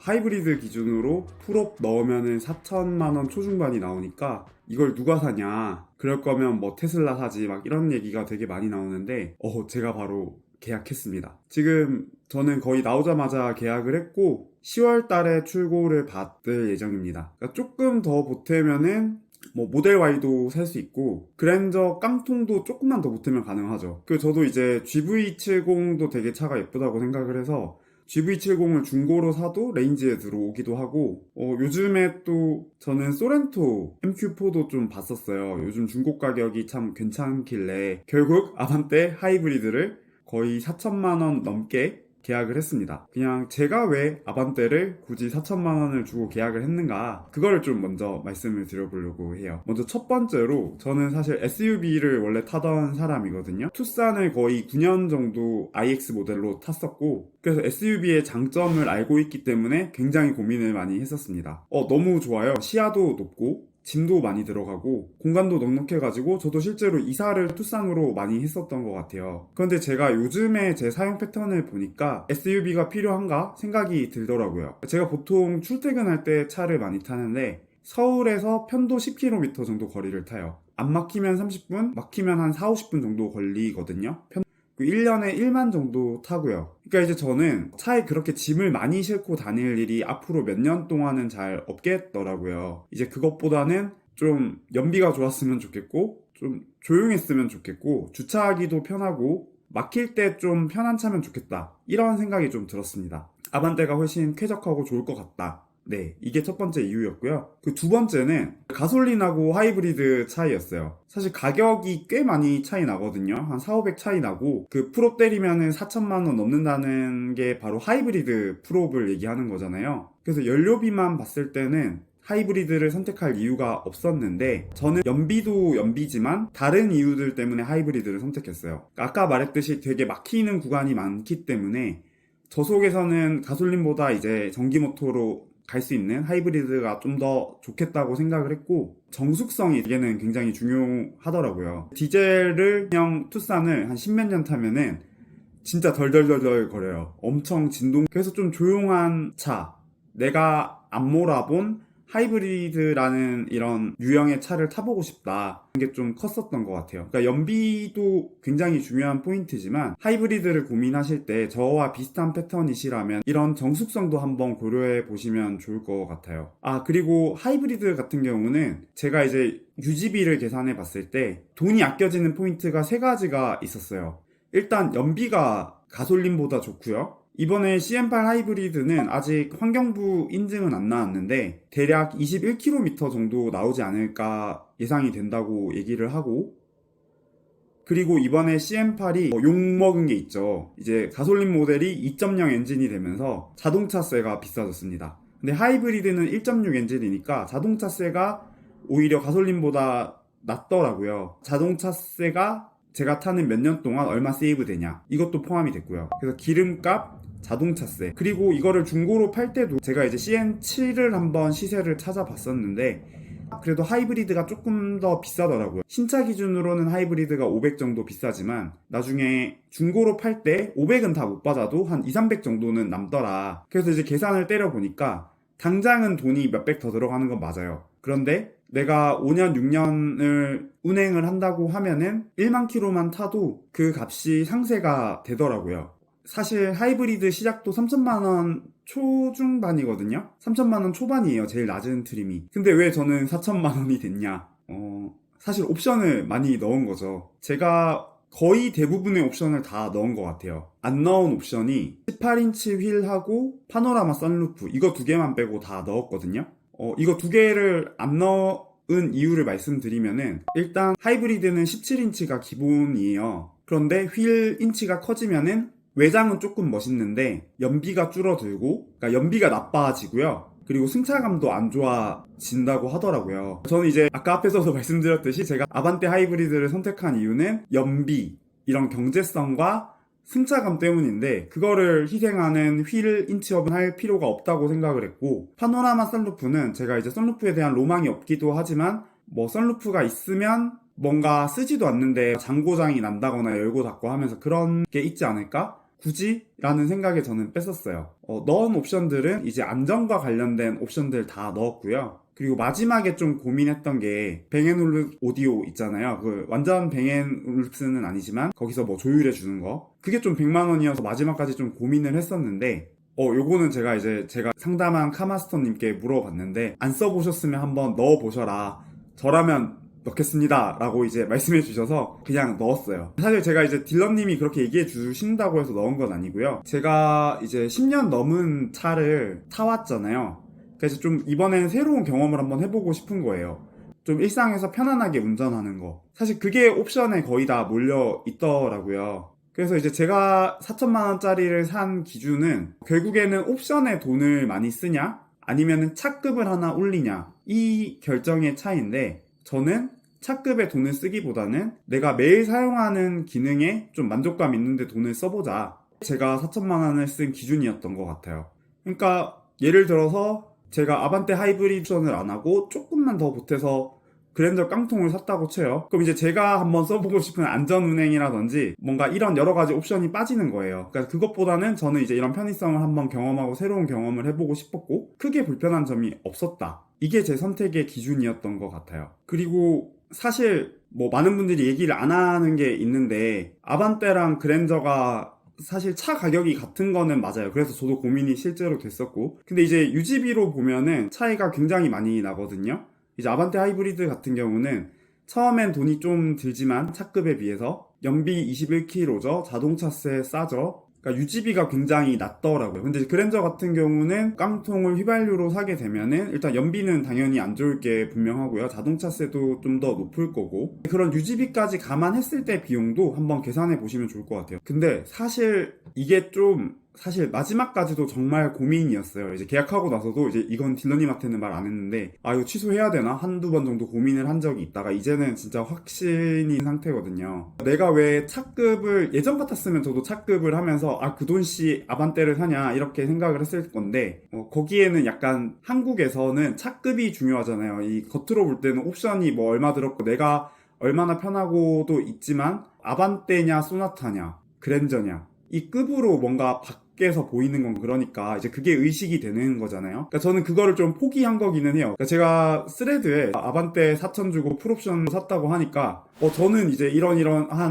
하이브리드 기준으로 풀업 넣으면은 4천만 원 초중반이 나오니까 이걸 누가 사냐, 그럴 거면 뭐 테슬라 사지, 막 이런 얘기가 되게 많이 나오는데 제가 바로 계약했습니다. 지금 저는 거의 나오자마자 계약을 했고 10월 달에 출고를 받을 예정입니다. 그러니까 조금 더 보태면은 뭐 모델 Y도 살 수 있고 그랜저 깡통도 조금만 더 보태면 가능하죠. 그 저도 이제 GV70도 되게 차가 예쁘다고 생각을 해서 GV70을 중고로 사도 레인지에 들어오기도 하고, 요즘에 또 저는 소렌토 MQ4도 좀 봤었어요. 요즘 중고 가격이 참 괜찮길래 결국 아반떼 하이브리드를 거의 4천만 원 넘게 계약을 했습니다. 그냥 제가 왜 아반떼를 굳이 4천만 원을 주고 계약을 했는가, 그거를 좀 먼저 말씀을 드려보려고 해요. 먼저 첫 번째로, 저는 사실 SUV를 원래 타던 사람이거든요. 투싼을 거의 9년 정도 IX 모델로 탔었고, 그래서 SUV의 장점을 알고 있기 때문에 굉장히 고민을 많이 했었습니다. 너무 좋아요. 시야도 높고 짐도 많이 들어가고 공간도 넉넉해가지고 저도 실제로 이사를 투싼으로 많이 했었던 것 같아요. 그런데 제가 요즘에 제 사용 패턴을 보니까 SUV가 필요한가 생각이 들더라고요. 제가 보통 출퇴근할 때 차를 많이 타는데 서울에서 편도 10km 정도 거리를 타요. 안 막히면 30분, 막히면 한 4, 50분 정도 걸리거든요. 1년에 1만 정도 타고요. 그러니까 이제 저는 차에 그렇게 짐을 많이 싣고 다닐 일이 앞으로 몇 년 동안은 잘 없겠더라고요. 이제 그것보다는 좀 연비가 좋았으면 좋겠고, 좀 조용했으면 좋겠고, 주차하기도 편하고, 막힐 때 좀 편한 차면 좋겠다, 이런 생각이 좀 들었습니다. 아반떼가 훨씬 쾌적하고 좋을 것 같다. 네, 이게 첫 번째 이유였고요. 그 두 번째는 가솔린하고 하이브리드 차이였어요. 사실 가격이 꽤 많이 차이 나거든요. 한 4, 500 차이 나고, 그 풀업 때리면은 4천만 원 넘는다는 게 바로 하이브리드 풀업을 얘기하는 거잖아요. 그래서 연료비만 봤을 때는 하이브리드를 선택할 이유가 없었는데, 저는 연비도 연비지만 다른 이유들 때문에 하이브리드를 선택했어요. 아까 말했듯이 되게 막히는 구간이 많기 때문에 저속에서는 가솔린보다 이제 전기 모터로 갈 수 있는 하이브리드가 좀 더 좋겠다고 생각을 했고, 정숙성이 이게는 굉장히 중요하더라고요. 디젤을 투싼을 한 십몇 년 타면은 진짜 덜덜덜덜 거려요. 엄청 진동. 그래서 좀 조용한 차, 내가 안 몰아본 하이브리드라는 이런 유형의 차를 타보고 싶다, 게 좀 컸었던 것 같아요. 그러니까 연비도 굉장히 중요한 포인트지만 하이브리드를 고민하실 때 저와 비슷한 패턴이시라면 이런 정숙성도 한번 고려해 보시면 좋을 것 같아요. 그리고 하이브리드 같은 경우는 제가 이제 유지비를 계산해 봤을 때 돈이 아껴지는 포인트가 세 가지가 있었어요. 일단 연비가 가솔린보다 좋고요. 이번에 CM8 하이브리드는 아직 환경부 인증은 안 나왔는데 대략 21km 정도 나오지 않을까 예상이 된다고 얘기를 하고, 그리고 이번에 CM8이 욕먹은 게 있죠. 이제 가솔린 모델이 2.0 엔진이 되면서 자동차세가 비싸졌습니다. 근데 하이브리드는 1.6 엔진이니까 자동차세가 오히려 가솔린보다 낫더라고요. 자동차세가 제가 타는 몇 년 동안 얼마 세이브 되냐, 이것도 포함이 됐고요. 그래서 기름값, 자동차세, 그리고 이거를 중고로 팔 때도 제가 이제 CN7을 한번 시세를 찾아봤었는데 그래도 하이브리드가 조금 더 비싸더라고요. 신차 기준으로는 하이브리드가 500 정도 비싸지만 나중에 중고로 팔 때 500은 다 못 받아도 한 2, 300 정도는 남더라. 그래서 이제 계산을 때려보니까 당장은 돈이 몇백 더 들어가는 건 맞아요. 그런데 내가 5년, 6년을 운행을 한다고 하면은 1만 킬로만 타도 그 값이 상쇄가 되더라고요. 사실 하이브리드 시작도 3천만 원 초중반이거든요. 3천만 원 초반이에요, 제일 낮은 트림이. 근데 왜 저는 4천만 원이 됐냐? 사실 옵션을 많이 넣은 거죠. 제가 거의 대부분의 옵션을 다 넣은 것 같아요. 안 넣은 옵션이 18인치 휠하고 파노라마 선루프, 이거 두 개만 빼고 다 넣었거든요. 이거 두 개를 안 넣은 이유를 말씀드리면은, 일단 하이브리드는 17인치가 기본이에요. 그런데 휠 인치가 커지면은 외장은 조금 멋있는데 연비가 줄어들고, 그러니까 연비가 나빠지고요. 그리고 승차감도 안 좋아진다고 하더라고요. 저는 이제 아까 앞에서도 말씀드렸듯이 제가 아반떼 하이브리드를 선택한 이유는 연비, 이런 경제성과 승차감 때문인데 그거를 희생하는 휠 인치업은 할 필요가 없다고 생각을 했고, 파노라마 선루프는 제가 이제 선루프에 대한 로망이 없기도 하지만 뭐 선루프가 있으면 뭔가 쓰지도 않는데 장고장이 난다거나 열고 닫고 하면서 그런 게 있지 않을까? 굳이? 라는 생각에 저는 뺐었어요. 넣은 옵션들은 이제 안전과 관련된 옵션들 다 넣었고요. 그리고 마지막에 좀 고민했던 게 뱅앤올룹 오디오 있잖아요. 그 완전 뱅앤올룹스는 아니지만 거기서 뭐 조율해 주는 거. 그게 좀 100만 원이어서 마지막까지 좀 고민을 했었는데 요거는 제가 상담한 카마스터님께 물어봤는데 안 써보셨으면 한번 넣어보셔라. 저라면 넣겠습니다 라고 이제 말씀해 주셔서 그냥 넣었어요. 사실 제가 이제 딜러님이 그렇게 얘기해 주신다고 해서 넣은 건 아니고요. 제가 이제 10년 넘은 차를 타왔잖아요. 그래서 좀 이번엔 새로운 경험을 한번 해보고 싶은 거예요. 좀 일상에서 편안하게 운전하는 거. 사실 그게 옵션에 거의 다 몰려 있더라고요. 그래서 이제 제가 4천만 원짜리를 산 기준은 결국에는 옵션에 돈을 많이 쓰냐 아니면 차급을 하나 올리냐 이 결정의 차이인데, 저는 차급에 돈을 쓰기보다는 내가 매일 사용하는 기능에 좀 만족감 있는데 돈을 써보자. 제가 4천만 원을 쓴 기준이었던 것 같아요. 그러니까 예를 들어서 제가 아반떼 하이브리드 옵션을 안 하고 조금만 더 보태서 그랜저 깡통을 샀다고 쳐요. 그럼 이제 제가 한번 써보고 싶은 안전운행이라든지 뭔가 이런 여러 가지 옵션이 빠지는 거예요. 그러니까 그것보다는 저는 이제 이런 편의성을 한번 경험하고 새로운 경험을 해보고 싶었고 크게 불편한 점이 없었다. 이게 제 선택의 기준이었던 것 같아요. 그리고 사실 뭐 많은 분들이 얘기를 안 하는 게 있는데 아반떼랑 그랜저가 사실 차 가격이 같은 거는 맞아요. 그래서 저도 고민이 실제로 됐었고, 근데 이제 유지비로 보면은 차이가 굉장히 많이 나거든요. 이제 아반떼 하이브리드 같은 경우는 처음엔 돈이 좀 들지만 차급에 비해서 연비 21km죠. 자동차세 싸죠. 그러니까 유지비가 굉장히 낮더라고요. 근데 그랜저 같은 경우는 깡통을 휘발유로 사게 되면은 일단 연비는 당연히 안 좋을 게 분명하고요. 자동차세도 좀 더 높을 거고, 그런 유지비까지 감안했을 때 비용도 한번 계산해 보시면 좋을 것 같아요. 근데 사실 이게 좀 사실 마지막까지도 정말 고민이었어요. 이제 계약하고 나서도 이제 이건 딜러님한테는 말 안 했는데 이거 취소해야 되나? 한두 번 정도 고민을 한 적이 있다가 이제는 진짜 확신인 상태거든요. 내가 왜 차급을 예전 같았으면 저도 차급을 하면서 그 돈씨 아반떼를 사냐 이렇게 생각을 했을 건데 거기에는 약간 한국에서는 차급이 중요하잖아요. 이 겉으로 볼 때는 옵션이 뭐 얼마 들었고 내가 얼마나 편하고도 있지만 아반떼냐 소나타냐 그랜저냐 이 급으로 뭔가 밖에서 보이는 건 그러니까 이제 그게 의식이 되는 거잖아요. 그러니까 저는 그거를 좀 포기한 거기는 해요. 그러니까 제가 스레드에 아반떼 4천 주고 풀옵션 샀다고 하니까 저는 이제 이런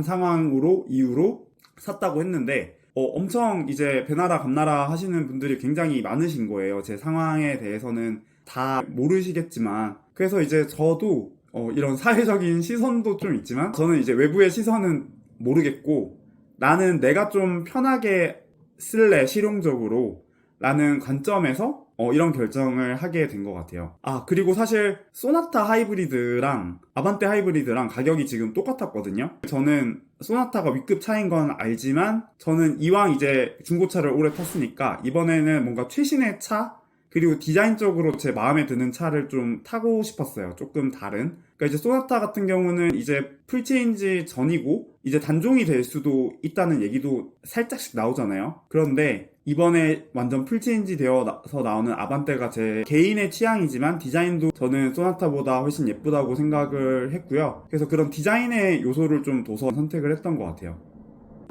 상황으로 이유로 샀다고 했는데 엄청 이제 배나라 감나라 하시는 분들이 굉장히 많으신 거예요. 제 상황에 대해서는 다 모르시겠지만. 그래서 이제 저도 이런 사회적인 시선도 좀 있지만 저는 이제 외부의 시선은 모르겠고 나는 내가 좀 편하게 쓸래 실용적으로 라는 관점에서 이런 결정을 하게 된 것 같아요. 그리고 사실 소나타 하이브리드랑 아반떼 하이브리드랑 가격이 지금 똑같았거든요. 저는 소나타가 W급 차인 건 알지만 저는 이왕 이제 중고차를 오래 탔으니까 이번에는 뭔가 최신의 차 그리고 디자인적으로 제 마음에 드는 차를 좀 타고 싶었어요. 조금 다른. 그러니까 이제 소나타 같은 경우는 이제 풀체인지 전이고 이제 단종이 될 수도 있다는 얘기도 살짝씩 나오잖아요. 그런데 이번에 완전 풀체인지 되어서 나오는 아반떼가 제 개인의 취향이지만 디자인도 저는 소나타보다 훨씬 예쁘다고 생각을 했고요. 그래서 그런 디자인의 요소를 좀 둬서 선택을 했던 것 같아요.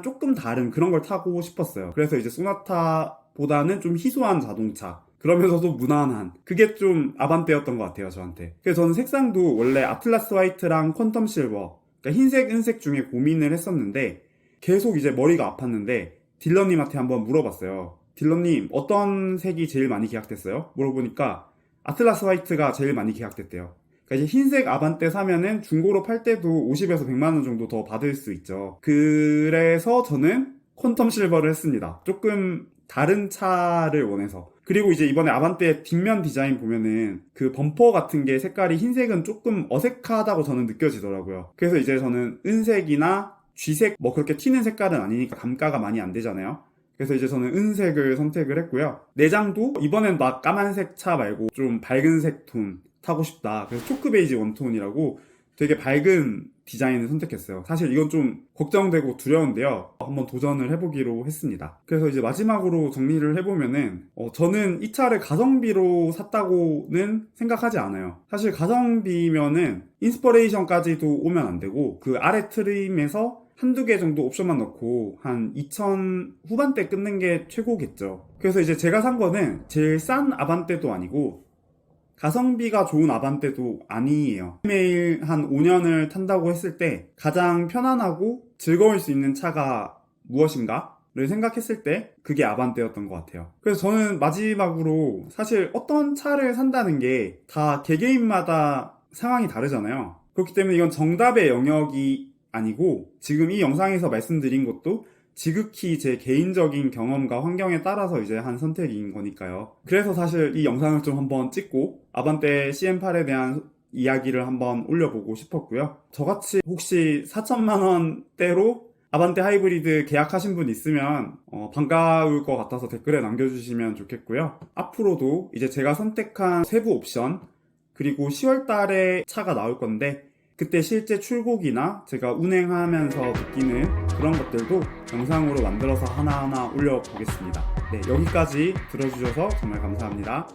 조금 다른 그런 걸 타고 싶었어요. 그래서 이제 소나타보다는 좀 희소한 자동차, 그러면서도 무난한, 그게 좀 아반떼였던 것 같아요, 저한테. 그래서 저는 색상도 원래 아틀라스 화이트랑 퀀텀 실버, 그러니까 흰색, 은색 중에 고민을 했었는데 계속 이제 머리가 아팠는데 딜러님한테 한번 물어봤어요. 딜러님 어떤 색이 제일 많이 계약됐어요? 물어보니까 아틀라스 화이트가 제일 많이 계약됐대요. 그러니까 이제 흰색 아반떼 사면은 중고로 팔 때도 50에서 100만 원 정도 더 받을 수 있죠. 그래서 저는 퀀텀 실버를 했습니다. 조금 다른 차를 원해서. 그리고 이제 이번에 아반떼 뒷면 디자인 보면은 그 범퍼 같은 게 색깔이 흰색은 조금 어색하다고 저는 느껴지더라고요. 그래서 이제 저는 은색이나 쥐색 뭐 그렇게 튀는 색깔은 아니니까 감가가 많이 안 되잖아요. 그래서 이제 저는 은색을 선택을 했고요. 내장도 이번엔 나 까만색 차 말고 좀 밝은 색 톤 타고 싶다. 그래서 초크 베이지 원톤이라고 되게 밝은 디자인을 선택했어요. 사실 이건 좀 걱정되고 두려운데요. 한번 도전을 해보기로 했습니다. 그래서 이제 마지막으로 정리를 해보면은 저는 이 차를 가성비로 샀다고는 생각하지 않아요. 사실 가성비면은 인스퍼레이션까지도 오면 안 되고 그 아래 트림에서 한두 개 정도 옵션만 넣고 한 2천 후반대 끊는 게 최고겠죠. 그래서 이제 제가 산 거는 제일 싼 아반떼도 아니고 가성비가 좋은 아반떼도 아니에요. 매일 한 5년을 탄다고 했을 때 가장 편안하고 즐거울 수 있는 차가 무엇인가? 를 생각했을 때 그게 아반떼였던 것 같아요. 그래서 저는 마지막으로 사실 어떤 차를 산다는 게 다 개개인마다 상황이 다르잖아요. 그렇기 때문에 이건 정답의 영역이 아니고 지금 이 영상에서 말씀드린 것도 지극히 제 개인적인 경험과 환경에 따라서 이제 한 선택인 거니까요. 그래서 사실 이 영상을 좀 한번 찍고 아반떼 CM8에 대한 이야기를 한번 올려보고 싶었고요. 저같이 혹시 4천만 원대로 아반떼 하이브리드 계약하신 분 있으면 반가울 것 같아서 댓글에 남겨주시면 좋겠고요. 앞으로도 이제 제가 선택한 세부 옵션 그리고 10월 달에 차가 나올 건데 그때 실제 출고기나 제가 운행하면서 느끼는 그런 것들도 영상으로 만들어서 하나하나 올려보겠습니다. 네, 여기까지 들어주셔서 정말 감사합니다.